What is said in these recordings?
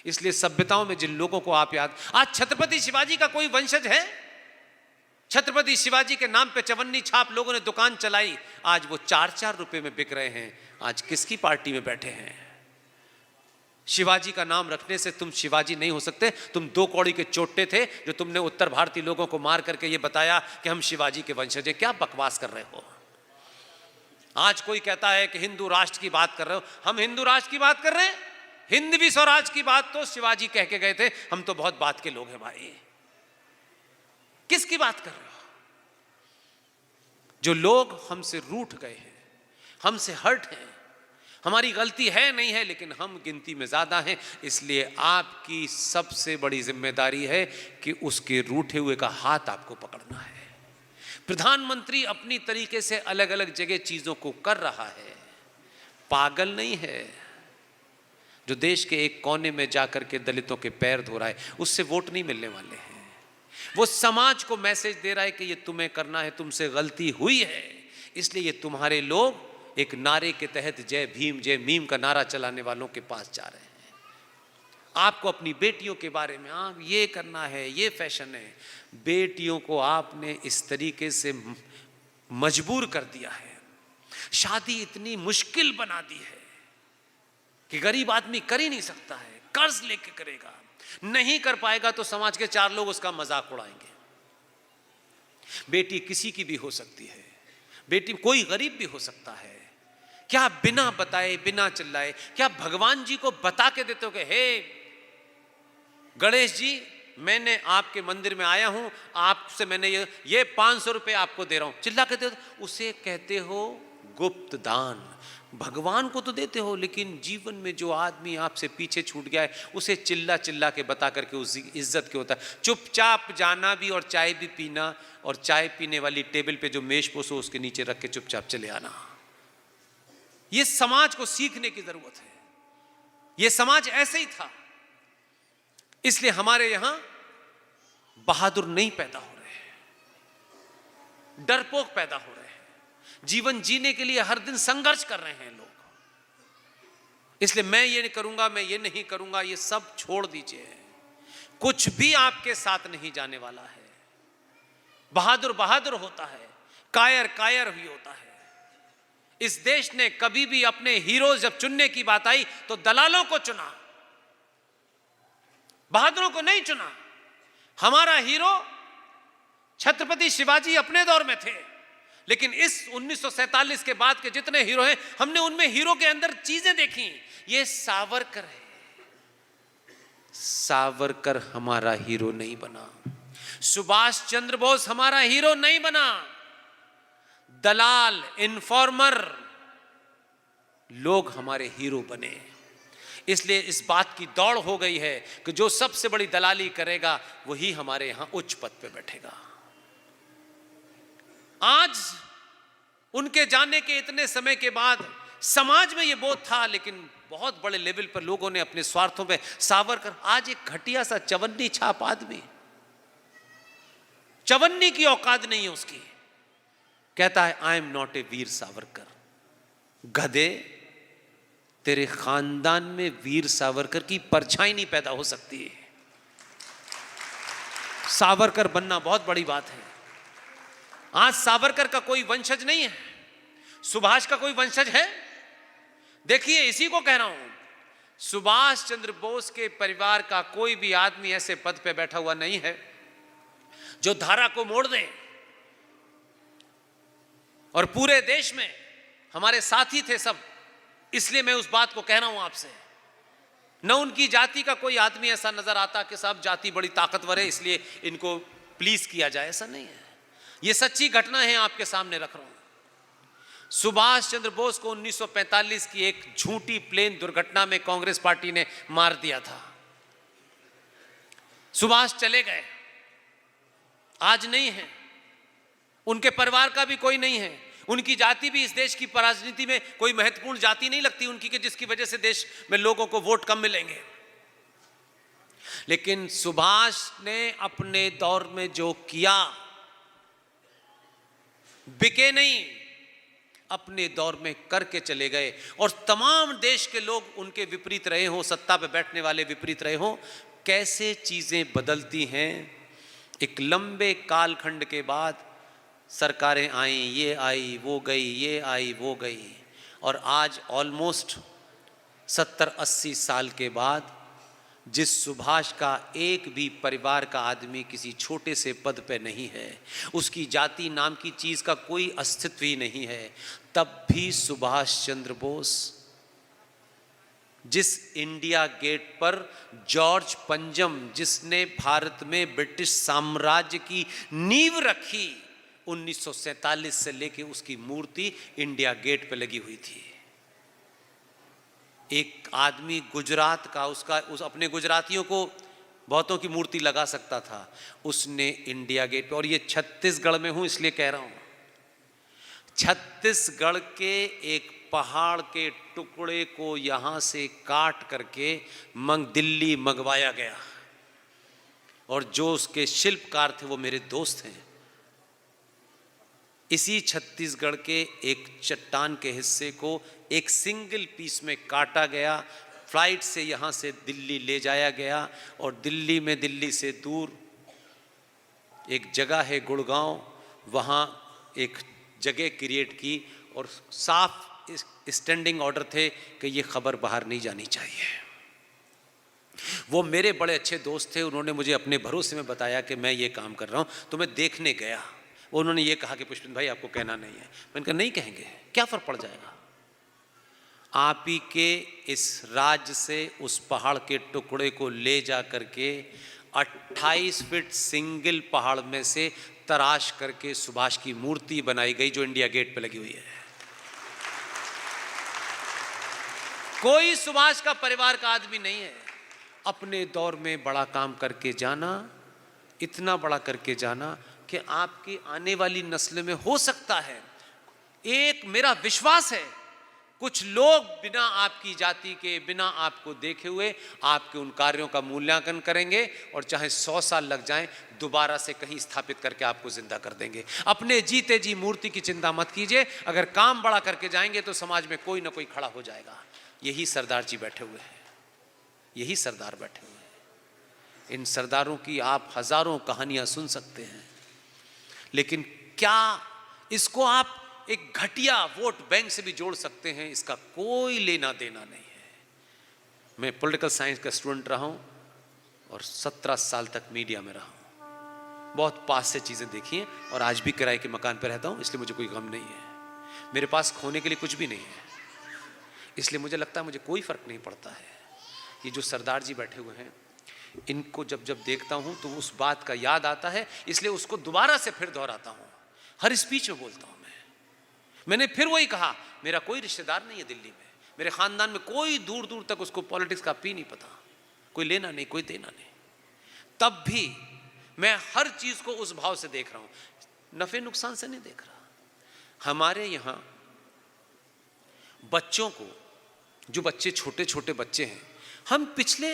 इसलिए सभ्यताओं में जिन लोगों को आप याद, आज छत्रपति शिवाजी का कोई वंशज है? छत्रपति शिवाजी के नाम पे चवन्नी छाप लोगों ने दुकान चलाई, आज वो 4-4 रुपए में बिक रहे हैं। आज किसकी पार्टी में बैठे हैं? शिवाजी का नाम रखने से तुम शिवाजी नहीं हो सकते। तुम 2 कौड़ी के चोटे थे जो तुमने उत्तर भारतीय लोगों को मार करके ये बताया कि हम शिवाजी के वंशज हैं। क्या बकवास कर रहे हो? आज कोई कहता है कि हिंदू राष्ट्र की बात कर रहे हो। हम हिंदू राष्ट्र की बात कर रहे हैं? हिंदवी स्वराज की बात तो शिवाजी कह के गए थे। हम तो बहुत बात के लोग हैं भाई। किसकी बात कर रहे हो? जो लोग हमसे रूठ गए हैं, हमसे हर्ट हैं, हमारी गलती है नहीं है लेकिन हम गिनती में ज्यादा हैं, इसलिए आपकी सबसे बड़ी जिम्मेदारी है कि उसके रूठे हुए का हाथ आपको पकड़ना है। प्रधानमंत्री अपनी तरीके से अलग अलग जगह चीजों को कर रहा है, पागल नहीं है। जो देश के एक कोने में जाकर के दलितों के पैर धो रहा है, उससे वोट नहीं मिलने वाले हैं। वो समाज को मैसेज दे रहा है कि ये तुम्हें करना है, तुमसे गलती हुई है, इसलिए ये तुम्हारे लोग एक नारे के तहत जय भीम जय मीम का नारा चलाने वालों के पास जा रहे हैं। आपको अपनी बेटियों के बारे में ये करना है, ये फैशन है। बेटियों को आपने इस तरीके से मजबूर कर दिया है, शादी इतनी मुश्किल बना दी है कि गरीब आदमी कर ही नहीं सकता है, कर्ज लेके करेगा, नहीं कर पाएगा तो समाज के 4 लोग उसका मजाक उड़ाएंगे। बेटी किसी की भी हो सकती है, बेटी कोई गरीब भी हो सकता है। क्या बिना बताए बिना चिल्लाए क्या भगवान जी को बता के देते हो कि हे गणेश जी, मैंने आपके मंदिर में आया हूं, आपसे मैंने ये 500 रुपए आपको दे रहा हूं, चिल्ला के दे दो? उसे कहते हो गुप्त दान। भगवान को तो देते हो, लेकिन जीवन में जो आदमी आपसे पीछे छूट गया है उसे चिल्ला चिल्ला के बता करके उसकी इज्जत क्यों होता है? चुपचाप जाना भी और चाय भी पीना, और चाय पीने वाली टेबल पे जो मेज पोसो उसके नीचे रख के चुपचाप चले आना। ये समाज को सीखने की जरूरत है। ये समाज ऐसे ही था, इसलिए हमारे यहां बहादुर नहीं पैदा हो रहे हैं, डरपोक पैदा हो रहे हैं। जीवन जीने के लिए हर दिन संघर्ष कर रहे हैं लोग। इसलिए मैं ये नहीं करूंगा, मैं ये नहीं करूंगा, ये सब छोड़ दीजिए। कुछ भी आपके साथ नहीं जाने वाला है। बहादुर बहादुर होता है, कायर कायर भी होता है। इस देश ने कभी भी अपने हीरो जब चुनने की बात आई तो दलालों को चुना, बहादुरों को नहीं चुना। हमारा हीरो छत्रपति शिवाजी अपने दौर में थे, लेकिन इस 1947 के बाद के जितने हीरो हैं, हमने उनमें हीरो के अंदर चीजें देखी। ये सावरकर है। सावरकर हमारा हीरो नहीं बना, सुभाष चंद्र बोस हमारा हीरो नहीं बना। दलाल, इन्फॉर्मर लोग हमारे हीरो बने। इसलिए इस बात की दौड़ हो गई है कि जो सबसे बड़ी दलाली करेगा वही हमारे यहां उच्च पद पे बैठेगा। आज उनके जाने के इतने समय के बाद समाज में यह बोध था, लेकिन बहुत बड़े लेवल पर लोगों ने अपने स्वार्थों में सावरकर, आज एक घटिया सा चवन्नी छाप आदमी, चवन्नी की औकात नहीं है उसकी, कहता है I am not a Veer Savarkar. गधे, तेरे खानदान में वीर सावरकर की परछाई नहीं पैदा हो सकती है। सावरकर बनना बहुत बड़ी बात है। आज सावरकर का कोई वंशज नहीं है, सुभाष का कोई वंशज है? देखिए, इसी को कह रहा हूं, सुभाष चंद्र बोस के परिवार का कोई भी आदमी ऐसे पद पे बैठा हुआ नहीं है जो धारा को मोड़ दे। और पूरे देश में हमारे साथी थे सब, इसलिए मैं उस बात को कह रहा हूं आपसे। न उनकी जाति का कोई आदमी ऐसा नजर आता कि साहब जाति बड़ी ताकतवर है इसलिए इनको प्लीज किया जाए, ऐसा नहीं है। ये सच्ची घटना है, आपके सामने रख रहा हूं। सुभाष चंद्र बोस को 1945 की एक झूठी प्लेन दुर्घटना में कांग्रेस पार्टी ने मार दिया था। सुभाष चले गए, आज नहीं है, उनके परिवार का भी कोई नहीं है, उनकी जाति भी इस देश की राजनीति में कोई महत्वपूर्ण जाति नहीं लगती उनकी कि जिसकी वजह से देश में लोगों को वोट कम मिलेंगे। लेकिन सुभाष ने अपने दौर में जो किया, बिके नहीं, अपने दौर में करके चले गए, और तमाम देश के लोग उनके विपरीत रहे हों, सत्ता पे बैठने वाले विपरीत रहे हों। कैसे चीज़ें बदलती हैं। एक लंबे कालखंड के बाद सरकारें आईं, ये आई वो गई, ये आई वो गई, और आज ऑलमोस्ट 70-80 साल के बाद जिस सुभाष का एक भी परिवार का आदमी किसी छोटे से पद पे नहीं है, उसकी जाति नाम की चीज़ का कोई अस्तित्व ही नहीं है, तब भी सुभाष चंद्र बोस, जिस इंडिया गेट पर जॉर्ज पंजम, जिसने भारत में ब्रिटिश साम्राज्य की नींव रखी, 1947 से लेके उसकी मूर्ति इंडिया गेट पे लगी हुई थी। एक आदमी गुजरात का, उस अपने गुजरातियों को बहुतों की मूर्ति लगा सकता था, उसने इंडिया गेट पे, और ये छत्तीसगढ़ में हूं इसलिए कह रहा हूं, छत्तीसगढ़ के एक पहाड़ के टुकड़े को यहां से काट करके दिल्ली मंगवाया गया, और जो उसके शिल्पकार थे वो मेरे दोस्त हैं। इसी छत्तीसगढ़ के एक चट्टान के हिस्से को एक सिंगल पीस में काटा गया, फ्लाइट से यहाँ से दिल्ली ले जाया गया, और दिल्ली में, दिल्ली से दूर एक जगह है गुड़गांव, वहाँ एक जगह क्रिएट की, और साफ स्टैंडिंग ऑर्डर थे कि ये खबर बाहर नहीं जानी चाहिए। वो मेरे बड़े अच्छे दोस्त थे, उन्होंने मुझे अपने भरोसे में बताया कि मैं ये काम कर रहा हूँ, तो मैं देखने गया। उन्होंने ये कहा कि पुष्पेंद्र भाई आपको कहना नहीं है। मैंने कहा नहीं कहेंगे, क्या फ़र्क पड़ जाएगा। आप ही के इस राज्य से उस पहाड़ के टुकड़े को ले जा करके 28 फीट सिंगल पहाड़ में से तराश करके सुभाष की मूर्ति बनाई गई, जो इंडिया गेट पे लगी हुई है। कोई सुभाष का परिवार का आदमी नहीं है। अपने दौर में बड़ा काम करके जाना, इतना बड़ा करके जाना कि आपकी आने वाली नस्ल में हो सकता है, एक मेरा विश्वास है, कुछ लोग बिना आपकी जाति के, बिना आपको देखे हुए आपके उन कार्यों का मूल्यांकन करेंगे, और चाहे 100 साल लग जाएं, दोबारा से कहीं स्थापित करके आपको जिंदा कर देंगे। अपने जीते जी मूर्ति की चिंता मत कीजिए, अगर काम बड़ा करके जाएंगे तो समाज में कोई ना कोई खड़ा हो जाएगा। यही सरदार जी बैठे हुए हैं, यही सरदार बैठे हुए हैं। इन सरदारों की आप हजारों कहानियां सुन सकते हैं, लेकिन क्या इसको आप एक घटिया वोट बैंक से भी जोड़ सकते हैं? इसका कोई लेना देना नहीं है। मैं पॉलिटिकल साइंस का स्टूडेंट रहा हूं और 17 साल तक मीडिया में रहा हूं, बहुत पास से चीजें देखी हैं, और आज भी किराए के मकान पर रहता हूं, इसलिए मुझे कोई गम नहीं है। मेरे पास खोने के लिए कुछ भी नहीं है, इसलिए मुझे लगता है मुझे कोई फर्क नहीं पड़ता है। ये जो सरदार जी बैठे हुए हैं, इनको जब जब देखता हूं तो उस बात का याद आता है, इसलिए उसको दोबारा से फिर दोहराता हूं, हर स्पीच में बोलता हूं। मैंने फिर वही कहा, मेरा कोई रिश्तेदार नहीं है दिल्ली में, मेरे खानदान में कोई दूर दूर तक उसको पॉलिटिक्स का पी नहीं पता, कोई लेना नहीं, कोई देना नहीं। तब भी मैं हर चीज को उस भाव से देख रहा हूं, नफे नुकसान से नहीं देख रहा। हमारे यहां बच्चों को, जो बच्चे छोटे छोटे बच्चे हैं, हम पिछले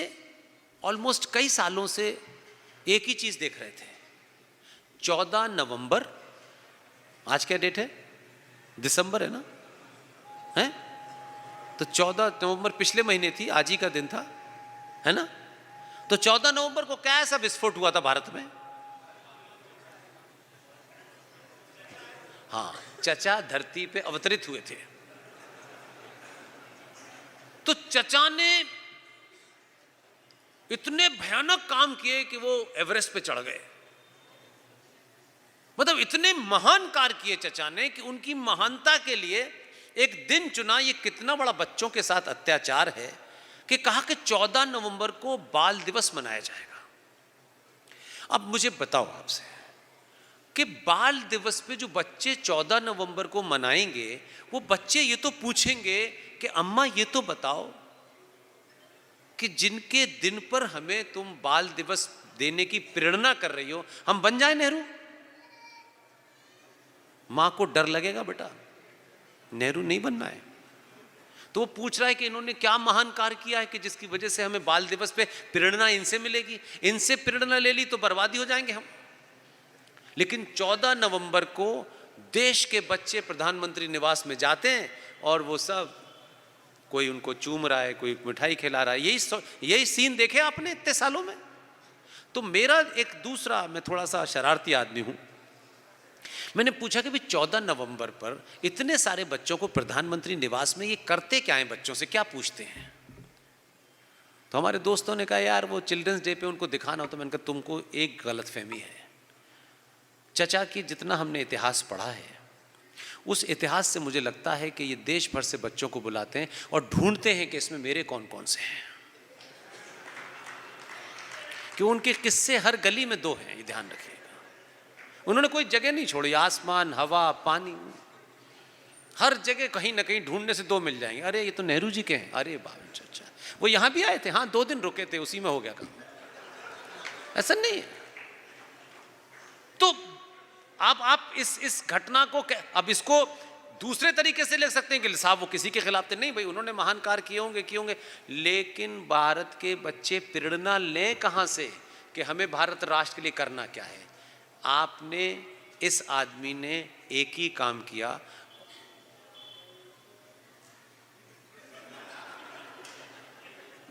ऑलमोस्ट कई सालों से एक ही चीज देख रहे थे। 14 नवंबर, आज क्या डेट है? दिसंबर है ना, है? तो 14 नवंबर पिछले महीने थी, आज ही का दिन था, है ना? तो 14 नवंबर को क्या ऐसा विस्फोट हुआ था भारत में? हाँ, चचा धरती पे अवतरित हुए थे। तो चचा ने इतने भयानक काम किए कि वो एवरेस्ट पे चढ़ गए। मतलब इतने महान कार्य किए चचा ने कि उनकी महानता के लिए एक दिन चुना। ये कितना बड़ा बच्चों के साथ अत्याचार है कि कहा कि 14 नवंबर को बाल दिवस मनाया जाएगा। अब मुझे बताओ आपसे कि बाल दिवस पे जो बच्चे 14 नवंबर को मनाएंगे, वो बच्चे ये तो पूछेंगे कि अम्मा ये तो बताओ कि जिनके दिन पर हमें तुम बाल दिवस देने की प्रेरणा कर रही हो, हम बन जाए नेहरू? मां को डर लगेगा, बेटा नेहरू नहीं बनना है। तो वो पूछ रहा है कि इन्होंने क्या महान कार्य किया है कि जिसकी वजह से हमें बाल दिवस पे प्रेरणा इनसे मिलेगी। इनसे प्रेरणा ले ली तो बर्बादी हो जाएंगे हम। लेकिन 14 नवंबर को देश के बच्चे प्रधानमंत्री निवास में जाते हैं और वो सब, कोई उनको चूम रहा है, कोई मिठाई खिला रहा है, यही सीन देखे आपने इतने सालों में। तो मेरा एक दूसरा, मैं थोड़ा सा शरारती आदमी हूं, मैंने पूछा कि भाई 14 नवंबर पर इतने सारे बच्चों को प्रधानमंत्री निवास में ये करते क्या है, बच्चों से क्या पूछते हैं? तो हमारे दोस्तों ने कहा यार वो चिल्ड्रंस डे पे उनको दिखाना हो। तो मैंने कहा तुमको एक गलतफहमी है, चचा की जितना हमने इतिहास पढ़ा है उस इतिहास से मुझे लगता है कि ये देश भर से बच्चों को बुलाते हैं और ढूंढते हैं कि इसमें मेरे कौन कौन से हैं, कि उनके किस्से हर गली में दो हैं, ये ध्यान रखिएगा। उन्होंने कोई जगह नहीं छोड़ी, आसमान, हवा, पानी, हर जगह कहीं ना कहीं ढूंढने से दो मिल जाएंगे। अरे ये तो नेहरू जी के हैं, अरे बाबा चाचा वो यहां भी आए थे, हाँ 2 दिन रुके थे, उसी में हो गया काम। ऐसा नहीं है। तो आप इस घटना को अब इसको दूसरे तरीके से ले सकते हैं कि साहब वो किसी के खिलाफ थे, नहीं भाई उन्होंने महान कार्य किए होंगे, लेकिन भारत के बच्चे प्रेरणा लें कहां से कि हमें भारत राष्ट्र के लिए करना क्या है। आपने, इस आदमी ने एक ही काम किया,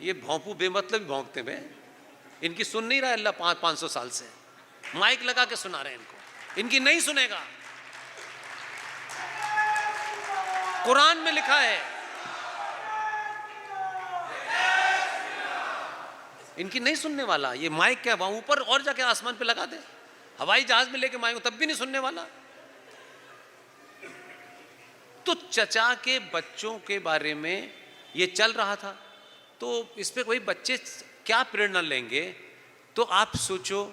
ये भौंपू बेमतलब भौंकते हैं, इनकी सुन नहीं रहा अल्लाह 500 साल से, माइक लगा के सुना रहे हैं इनको, इनकी नहीं सुनेगा। कुरान में लिखा है, इनकी नहीं सुनने वाला। ये माइक क्या वहां ऊपर और जाके आसमान पे लगा दे, हवाई जहाज में लेके माइक, तब भी नहीं सुनने वाला। तो चचा के बच्चों के बारे में ये चल रहा था, तो इस पे कोई बच्चे क्या प्रेरणा लेंगे। तो आप सोचो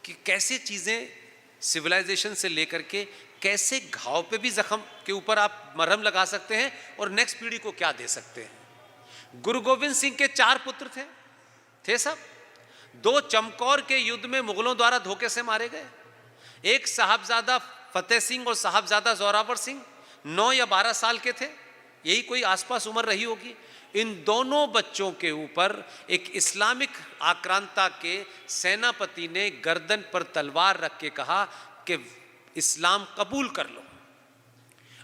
कि कैसे चीजें सिविलाइजेशन से लेकर के कैसे घाव पे भी जख्म के ऊपर आप मरहम लगा सकते हैं और नेक्स्ट पीढ़ी को क्या दे सकते हैं। गुरु गोविंद सिंह के 4 पुत्र थे सब। 2 चमकौर के युद्ध में मुगलों द्वारा धोखे से मारे गए। एक साहबजादा फतेह सिंह और साहबजादा जोरावर सिंह 9 या 12 साल के थे, यही कोई आसपास उम्र रही होगी। इन दोनों बच्चों के ऊपर एक इस्लामिक आक्रांता के सेनापति ने गर्दन पर तलवार रख के कहा कि इस्लाम कबूल कर लो।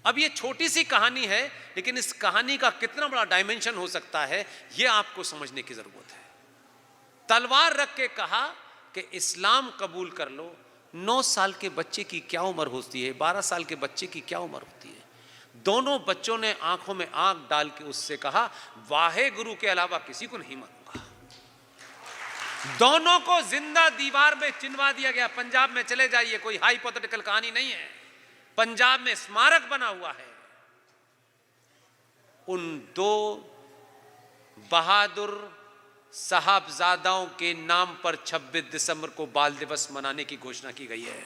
अब ये छोटी सी कहानी है, लेकिन इस कहानी का कितना बड़ा डायमेंशन हो सकता है ये आपको समझने की जरूरत है। तलवार रख के कहा कि इस्लाम कबूल कर लो। 9 साल के बच्चे की क्या उम्र होती है, 12 साल के बच्चे की क्या उम्र होती है। दोनों बच्चों ने आंखों में आंख डाल के उससे कहा वाहे गुरु के अलावा किसी को नहीं मानूंगा। दोनों को जिंदा दीवार में चिनवा दिया गया। पंजाब में चले जाइए, कोई हाइपोथेटिकल कहानी नहीं है, पंजाब में स्मारक बना हुआ है। उन 2 बहादुर साहबजादाओं के नाम पर 26 दिसंबर को बाल दिवस मनाने की घोषणा की गई है।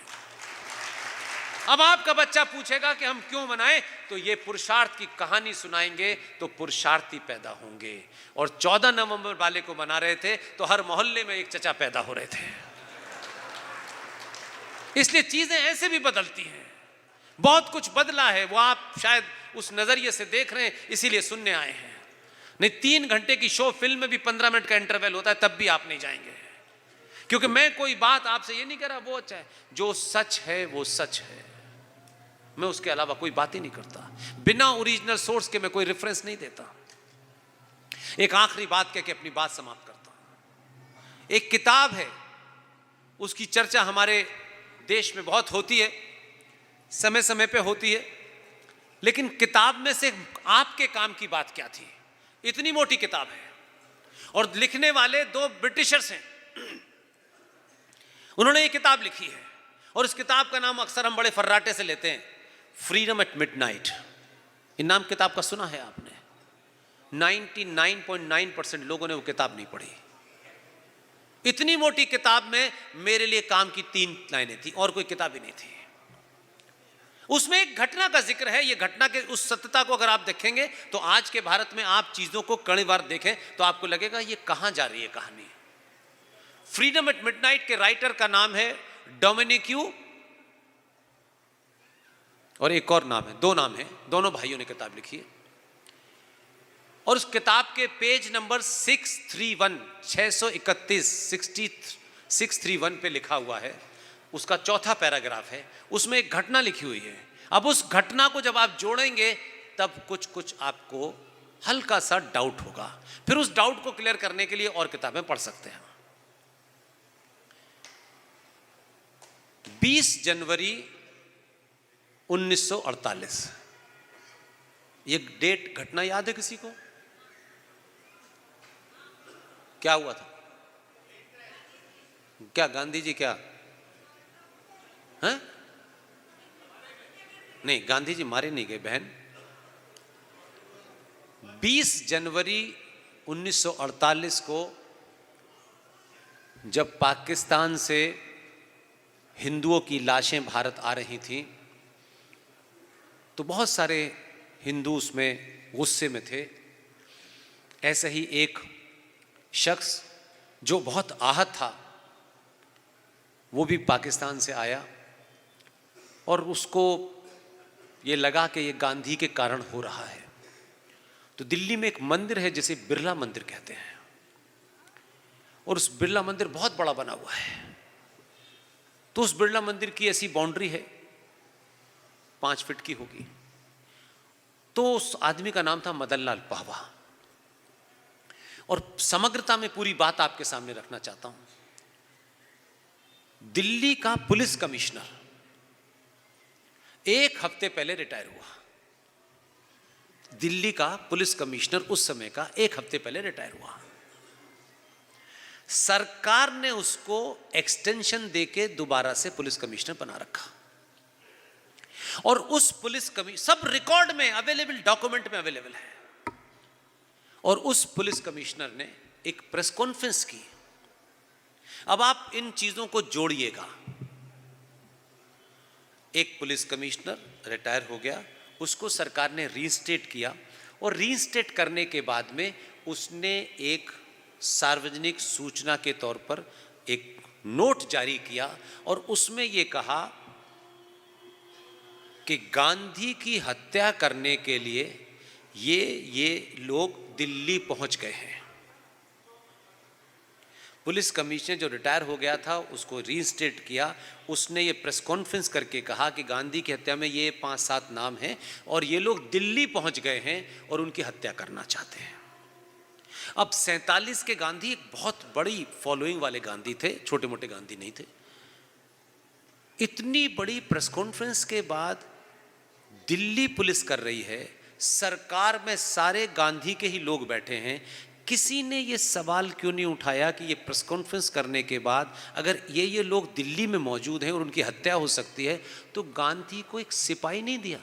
अब आपका बच्चा पूछेगा कि हम क्यों मनाएं, तो ये पुरुषार्थ की कहानी सुनाएंगे तो पुरुषार्थी पैदा होंगे। और 14 नवंबर वाले को मना रहे थे तो हर मोहल्ले में एक चचा पैदा हो रहे थे। इसलिए चीजें ऐसे भी बदलती हैं, बहुत कुछ बदला है, वो आप शायद उस नजरिए से देख रहे हैं, इसीलिए सुनने आए हैं। नहीं 3 घंटे की शो फिल्म में भी 15 मिनट का इंटरवल होता है, तब भी आप नहीं जाएंगे, क्योंकि मैं कोई बात आपसे ये नहीं कह रहा वो अच्छा है। जो सच है वो सच है, मैं उसके अलावा कोई बात ही नहीं करता। बिना ओरिजिनल सोर्स के मैं कोई रेफरेंस नहीं देता। एक आखिरी बात कह के अपनी बात समाप्त करता हूं। एक किताब है, उसकी चर्चा हमारे देश में बहुत होती है, समय समय पे होती है, लेकिन किताब में से आपके काम की बात क्या थी। इतनी मोटी किताब है और लिखने वाले 2 ब्रिटिशर्स हैं, उन्होंने ये किताब लिखी है और इस किताब का नाम अक्सर हम बड़े फर्राटे से लेते हैं, फ्रीडम एट मिडनाइट। इन नाम किताब का सुना है आपने? 99.9% लोगों ने वो किताब नहीं पढ़ी। इतनी मोटी किताब में मेरे लिए काम की 3 लाइनें थी और कोई किताब ही नहीं थी। उसमें एक घटना का जिक्र है। ये घटना के उस सत्यता को अगर आप देखेंगे तो आज के भारत में आप चीजों को कई बार देखें तो आपको लगेगा ये कहां जा रही है कहानी। फ्रीडम एट मिडनाइट के राइटर का नाम है डोमिनिक यू, और एक और नाम है, 2 नाम है, दोनों भाइयों ने किताब लिखी है। और उस किताब के पेज नंबर 631 पे लिखा हुआ है, उसका 4था पैराग्राफ है, उसमें एक घटना लिखी हुई है। अब उस घटना को जब आप जोड़ेंगे तब कुछ कुछ आपको हल्का सा डाउट होगा, फिर उस डाउट को क्लियर करने के लिए और किताबें पढ़ सकते हैं। 20 जनवरी 1948, ये डेट घटना याद है किसी को? क्या हुआ था? क्या गांधी जी क्या हैं? नहीं, गांधी जी मारे नहीं गए बहन। 20 जनवरी 1948 को जब पाकिस्तान से हिंदुओं की लाशें भारत आ रही थीं, तो बहुत सारे हिंदू उसमें गुस्से में थे। ऐसे ही एक शख्स जो बहुत आहत था, वो भी पाकिस्तान से आया और उसको ये लगा कि ये गांधी के कारण हो रहा है। तो दिल्ली में एक मंदिर है जिसे बिरला मंदिर कहते हैं, और उस बिरला मंदिर बहुत बड़ा बना हुआ है। तो उस बिरला मंदिर की ऐसी बाउंड्री है, 5 फीट की होगी। तो उस आदमी का नाम था मदन लाल पाहवा। और समग्रता में पूरी बात आपके सामने रखना चाहता हूं। दिल्ली का पुलिस कमिश्नर 1 हफ्ते पहले रिटायर हुआ। दिल्ली का पुलिस कमिश्नर उस समय का 1 हफ्ते पहले रिटायर हुआ। सरकार ने उसको एक्सटेंशन देके दोबारा से पुलिस कमिश्नर बना रखा। और उस पुलिस सब रिकॉर्ड में अवेलेबल, डॉक्यूमेंट में अवेलेबल है। और उस पुलिस कमिश्नर ने एक प्रेस कॉन्फ्रेंस की। अब आप इन चीजों को जोड़िएगा। एक पुलिस कमिश्नर रिटायर हो गया, उसको सरकार ने रीइंस्टेट किया, और रीइंस्टेट करने के बाद में उसने एक सार्वजनिक सूचना के तौर पर एक नोट जारी किया, और उसमें यह कहा कि गांधी की हत्या करने के लिए ये लोग दिल्ली पहुंच गए हैं। पुलिस कमिश्नर जो रिटायर हो गया था उसको रीइंस्टेट किया। उसने ये प्रेस कॉन्फ्रेंस करके कहा कि गांधी की हत्या में ये 5-7 नाम हैं और ये लोग दिल्ली पहुंच गए हैं और उनकी हत्या करना चाहते हैं। अब 47 के गांधी एक बहुत बड़ी फॉलोइंग वाले गांधी थे, छोटे मोटे गांधी नहीं थे। इतनी बड़ी प्रेस कॉन्फ्रेंस के बाद दिल्ली पुलिस कर रही है, सरकार में सारे गांधी के ही लोग बैठे हैं। किसी ने ये सवाल क्यों नहीं उठाया कि ये प्रेस कॉन्फ्रेंस करने के बाद अगर ये लोग दिल्ली में मौजूद हैं और उनकी हत्या हो सकती है, तो गांधी को एक सिपाही नहीं दिया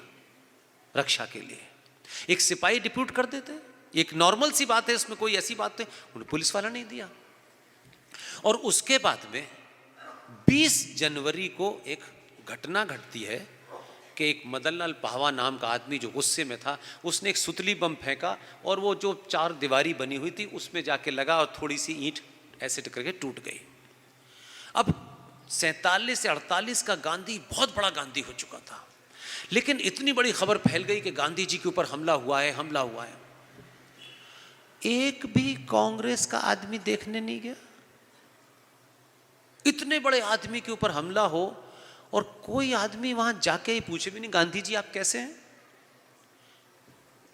रक्षा के लिए? एक सिपाही डिप्यूट कर देते, एक नॉर्मल सी बात है, इसमें कोई ऐसी बात है, उन्हें पुलिस वाला नहीं दिया। और उसके बाद में 20 जनवरी को एक घटना घटती है कि एक मदन लाल पाहवा नाम का आदमी जो गुस्से में था, उसने एक सुतली बम फेंका और वो जो 4 दीवारी बनी हुई थी उसमें जाके लगा और थोड़ी सी ईंट ऐसे करके टूट गई। अब 47 से 48 का गांधी बहुत बड़ा गांधी हो चुका था, लेकिन इतनी बड़ी खबर फैल गई कि गांधी जी के ऊपर हमला हुआ है, हमला हुआ है। एक भी कांग्रेस का आदमी देखने नहीं गया। इतने बड़े आदमी के ऊपर हमला हो और कोई आदमी वहां जाके ही पूछे भी नहीं, गांधी जी आप कैसे हैं?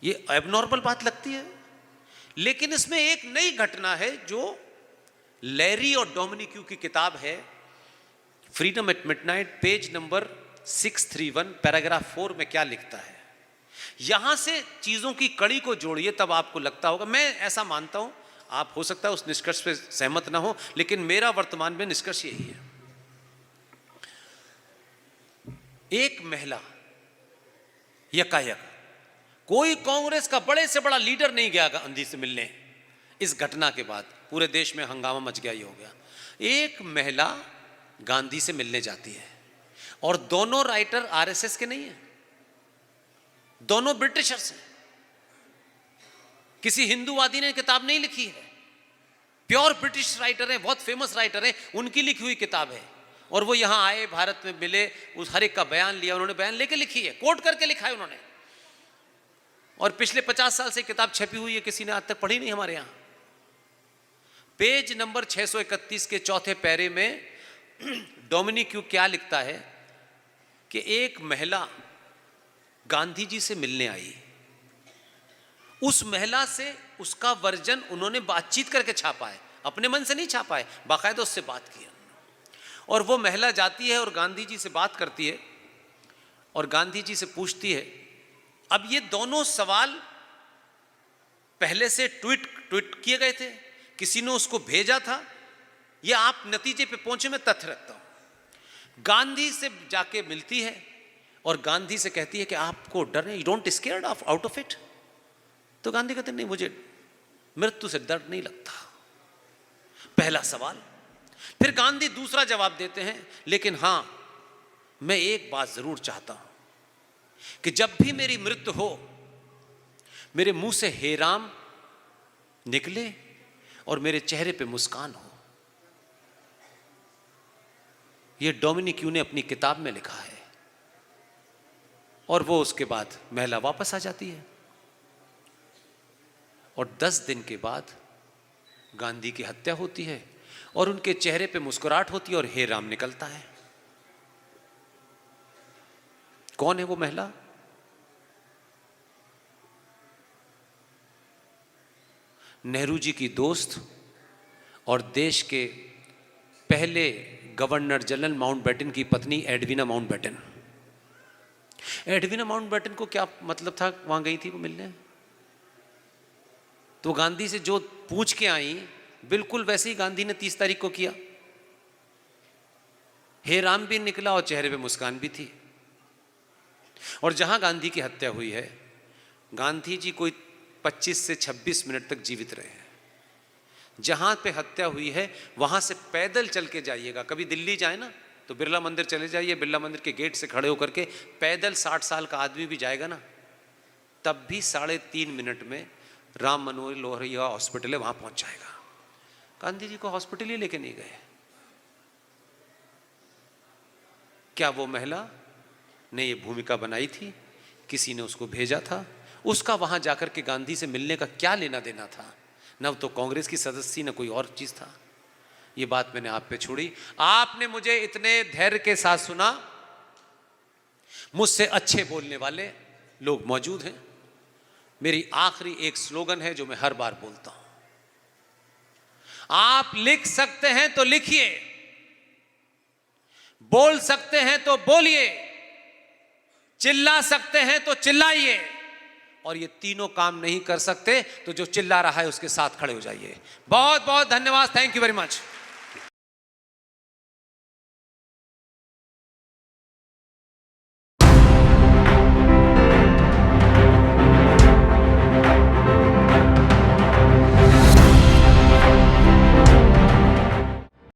ये एबनॉर्मल बात लगती है। लेकिन इसमें एक नई घटना है जो लैरी और डोमिनिक्यू की किताब है, freedom at midnight, page number 631, paragraph 4 में क्या लिखता है। यहां से चीजों की कड़ी को जोड़िए, तब आपको लगता होगा। मैं ऐसा मानता हूं, आप हो सकता है उस निष्कर्ष पे सहमत ना हो, लेकिन मेरा वर्तमान में निष्कर्ष यही है। एक महिला यकायक, कोई कांग्रेस का बड़े से बड़ा लीडर नहीं गया गांधी से मिलने। इस घटना के बाद पूरे देश में हंगामा मच गया, ये हो गया। एक महिला गांधी से मिलने जाती है और दोनों राइटर आरएसएस के नहीं है, दोनों ब्रिटिशर्स हैं। किसी हिंदूवादी ने किताब नहीं लिखी है, प्योर ब्रिटिश राइटर हैं, बहुत फेमस राइटर हैं, उनकी लिखी हुई किताब है। और वो यहां आए, भारत में मिले, उस हर एक का बयान लिया, उन्होंने बयान लेके लिखी है, कोट करके लिखा है उन्होंने। और पिछले 50 साल से किताब छपी हुई है, किसी ने आज तक पढ़ी नहीं हमारे यहां। पेज नंबर 631 के चौथे पैरे में डोमिनिक्यू क्या लिखता है कि एक महिला गांधी जी से मिलने आई। उस महिला से उसका वर्जन उन्होंने बातचीत करके छापा है, अपने मन से नहीं छापा है, बाकायदा उससे बात किया। और वो महिला जाती है और गांधी जी से बात करती है और गांधी जी से पूछती है। अब ये दोनों सवाल पहले से ट्वीट किए गए थे, किसी ने उसको भेजा था, या आप नतीजे पे पहुंचे, मैं तथ्य रखता हूं। गांधी से जाके मिलती है और गांधी से कहती है कि आपको डर नहीं, you don't scared of out of it. तो गांधी कहते नहीं, मुझे मृत्यु से डर नहीं लगता। पहला सवाल। फिर गांधी दूसरा जवाब देते हैं, लेकिन हां मैं एक बात जरूर चाहता हूं कि जब भी मेरी मृत्यु हो, मेरे मुंह से हे राम निकले और मेरे चेहरे पे मुस्कान हो। यह डोमिनिक ने अपनी किताब में लिखा है। और वो उसके बाद महिला वापस आ जाती है और 10 दिन के बाद गांधी की हत्या होती है और उनके चेहरे पे मुस्कुराहट होती है और हे राम निकलता है। कौन है वो महिला? नेहरू जी की दोस्त और देश के पहले गवर्नर जनरल माउंटबेटन की पत्नी एडविना माउंटबेटन। एडविना माउंटबेटन को क्या मतलब था, वहां गई थी वो मिलने, तो गांधी से जो पूछ के आई बिल्कुल वैसे ही गांधी ने 30 तारीख को किया। हे राम भी निकला और चेहरे पे मुस्कान भी थी। और जहां गांधी की हत्या हुई है, गांधी जी कोई 25 से 26 मिनट तक जीवित रहे हैं। जहां पे हत्या हुई है वहां से पैदल चल के जाइएगा, कभी दिल्ली जाए ना तो बिरला मंदिर चले जाइए, बिरला मंदिर के गेट से खड़े होकर के पैदल 60 साल का आदमी भी जाएगा ना, तब भी 3.5 मिनट में राम मनोहर लोहिया हॉस्पिटल है, वहां पहुंच जाएगा। गांधी जी को हॉस्पिटल ही लेके नहीं गए। क्या वो महिला ने ये भूमिका बनाई थी? किसी ने उसको भेजा था? उसका वहां जाकर के गांधी से मिलने का क्या लेना देना था? न तो कांग्रेस की सदस्य, न कोई और चीज था। ये बात मैंने आप पे छोड़ी। आपने मुझे इतने धैर्य के साथ सुना। मुझसे अच्छे बोलने वाले लोग मौजूद हैं। मेरी आखिरी एक स्लोगन है जो मैं हर बार बोलता हूं, आप लिख सकते हैं तो लिखिए, बोल सकते हैं तो बोलिए, चिल्ला सकते हैं तो चिल्लाइए, और ये तीनों काम नहीं कर सकते तो जो चिल्ला रहा है उसके साथ खड़े हो जाइए। बहुत बहुत धन्यवाद। Thank you very much.